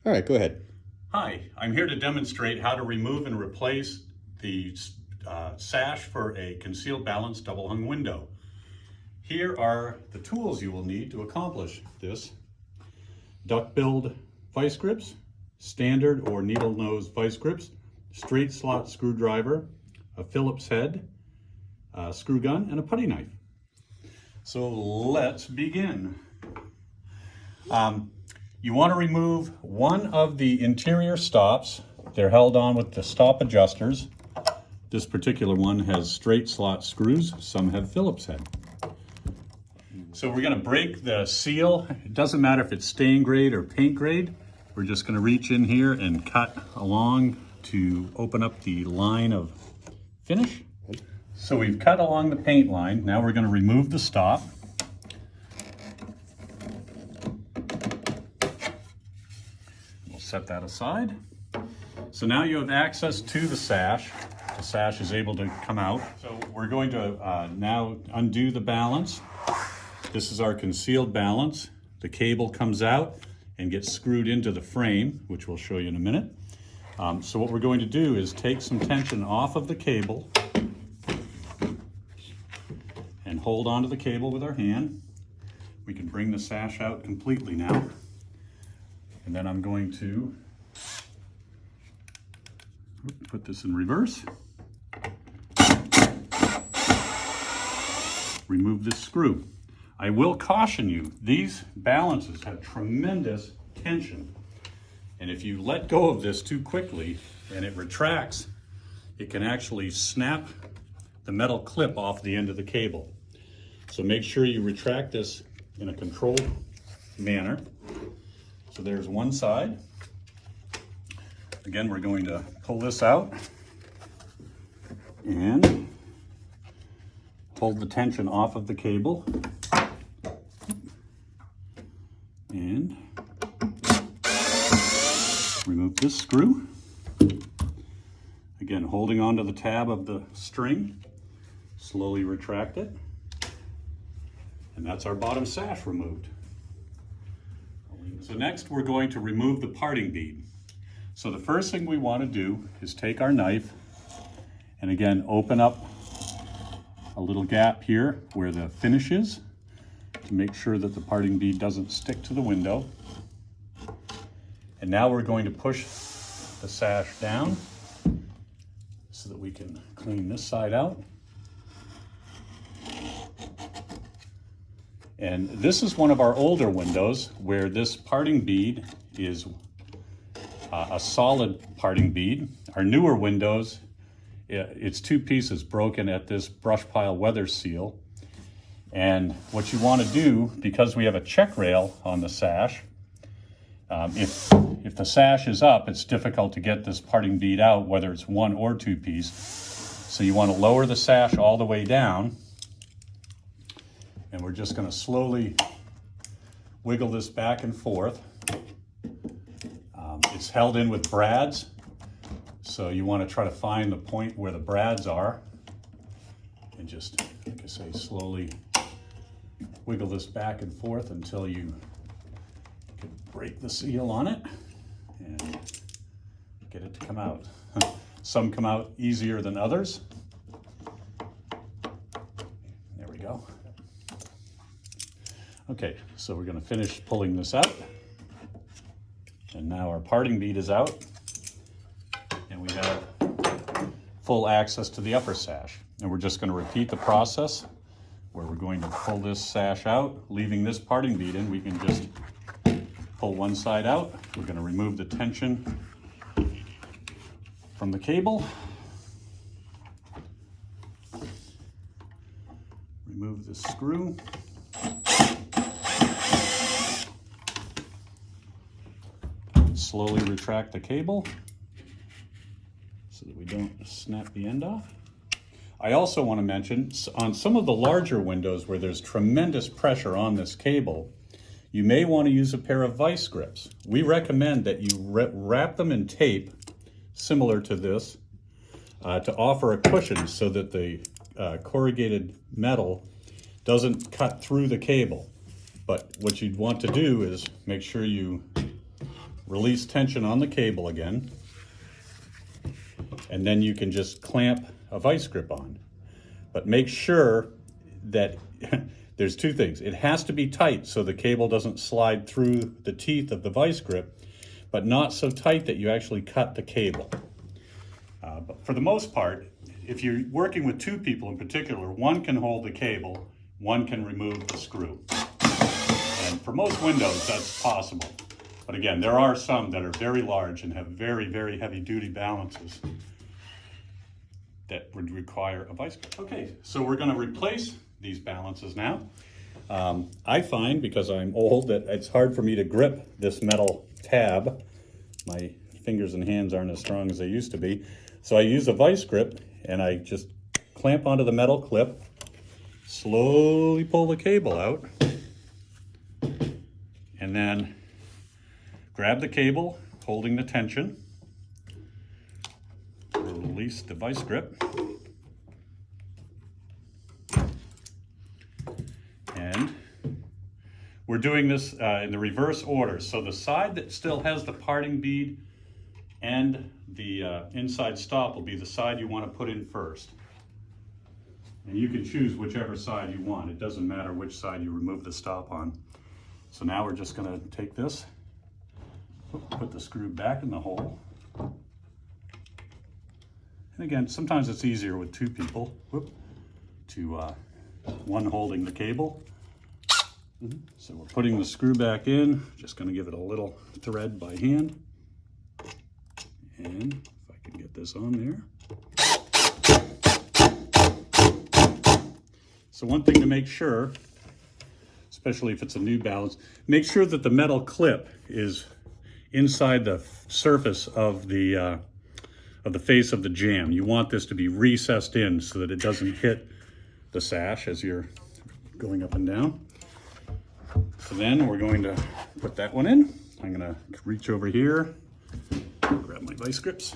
All right, go ahead. Hi, I'm here to demonstrate how to remove and replace the sash for a concealed balance double hung window. Here are the tools you will need to accomplish this. Duck-billed vice grips, standard or needle nose vice grips, straight slot screwdriver, a Phillips head, a screw gun, and a putty knife. So let's begin. You want to remove one of the interior stops. They're held on with the stop adjusters. This particular one has straight slot screws. Some have Phillips head. So we're going to break the seal. It doesn't matter if it's stain grade or paint grade. We're just going to reach in here and cut along to open up the line of finish. So we've cut along the paint line. Now we're going to remove the stop. Set that aside. So now you have access to the sash. The sash is able to come out. So we're going to now undo the balance. This is our concealed balance. The cable comes out and gets screwed into the frame, which we'll show you in a minute. So what we're going to do is take some tension off of the cable and hold onto the cable with our hand. We can bring the sash out completely now. And then I'm going to put this in reverse. Remove this screw. I will caution you, these balances have tremendous tension. And if you let go of this too quickly and it retracts, it can actually snap the metal clip off the end of the cable. So make sure you retract this in a controlled manner. So there's one side. Again, we're going to pull this out and hold the tension off of the cable. And remove this screw. Again, holding onto the tab of the string, slowly retract it. And that's our bottom sash removed. So next we're going to remove the parting bead. So the first thing we want to do is take our knife and again open up a little gap here where the finish is to make sure that the parting bead doesn't stick to the window. And now we're going to push the sash down so that we can clean this side out. And this is one of our older windows where this parting bead is a solid parting bead. Our newer windows, it's two pieces broken at this brush pile weather seal. And what you want to do, because we have a check rail on the sash, if the sash is up, it's difficult to get this parting bead out, whether it's one or two piece. So you want to lower the sash all the way down. And we're just going to slowly wiggle this back and forth. It's held in with brads, so you want to try to find the point where the brads are. And just, like I say, slowly wiggle this back and forth until you can break the seal on it and get it to come out. Some come out easier than others. There we go. Okay, so we're going to finish pulling this out. And now our parting bead is out. And we have full access to the upper sash. And we're just going to repeat the process where we're going to pull this sash out, leaving this parting bead in. We can just pull one side out. We're going to remove the tension from the cable. Remove this screw. Slowly retract the cable so that we don't snap the end off. I also want to mention, on some of the larger windows where there's tremendous pressure on this cable, you may want to use a pair of vice grips. We recommend that you wrap them in tape, similar to this, to offer a cushion so that the corrugated metal doesn't cut through the cable. But what you'd want to do is make sure you release tension on the cable again, and then you can just clamp a vice grip on. But make sure that there's two things. It has to be tight so the cable doesn't slide through the teeth of the vice grip, but not so tight that you actually cut the cable. But for the most part, if you're working with two people in particular, one can hold the cable, one can remove the screw. And for most windows, that's possible. But again, there are some that are very large and have very, very heavy duty balances that would require a vice grip. Okay, so we're going to replace these balances now. I find, because I'm old, that it's hard for me to grip this metal tab. My fingers and hands aren't as strong as they used to be. So I use a vice grip and I just clamp onto the metal clip, slowly pull the cable out, and then grab the cable, holding the tension, release the vice grip, and we're doing this in the reverse order. So the side that still has the parting bead and the inside stop will be the side you want to put in first. And you can choose whichever side you want. It doesn't matter which side you remove the stop on. So now we're just going to take this, put the screw back in the hole. And again, sometimes it's easier with two people to one holding the cable. So we're putting the screw back in, just going to give it a little thread by hand. And if I can get this on there. So one thing to make sure, especially if it's a new balance, make sure that the metal clip is inside the surface of the face of the jamb. You want this to be recessed in so that it doesn't hit the sash as you're going up and down. So then we're going to put that one in. I'm going to reach over here, grab my vice grips,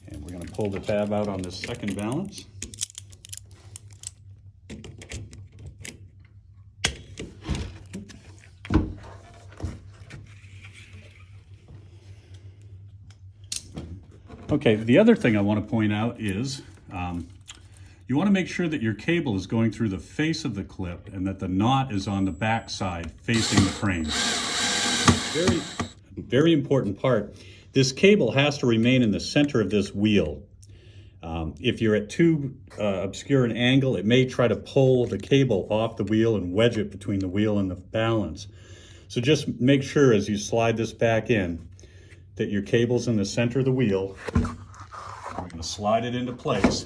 and we're going to pull the tab out on this second balance. Okay, the other thing I want to point out is you want to make sure that your cable is going through the face of the clip and that the knot is on the back side facing the frame. Very, very important part. This cable has to remain in the center of this wheel. If you're at too obscure an angle, it may try to pull the cable off the wheel and wedge it between the wheel and the balance. So just make sure as you slide this back in that your cable's in the center of the wheel. We're going to slide it into place,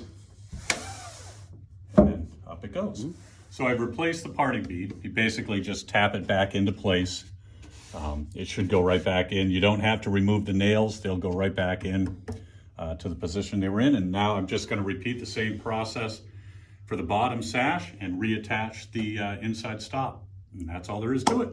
and then up it goes. So I've replaced the parting bead. You basically just tap it back into place. It should go right back in. You don't have to remove the nails. They'll go right back in to the position they were in. And now I'm just going to repeat the same process for the bottom sash and reattach the inside stop. And that's all there is to it.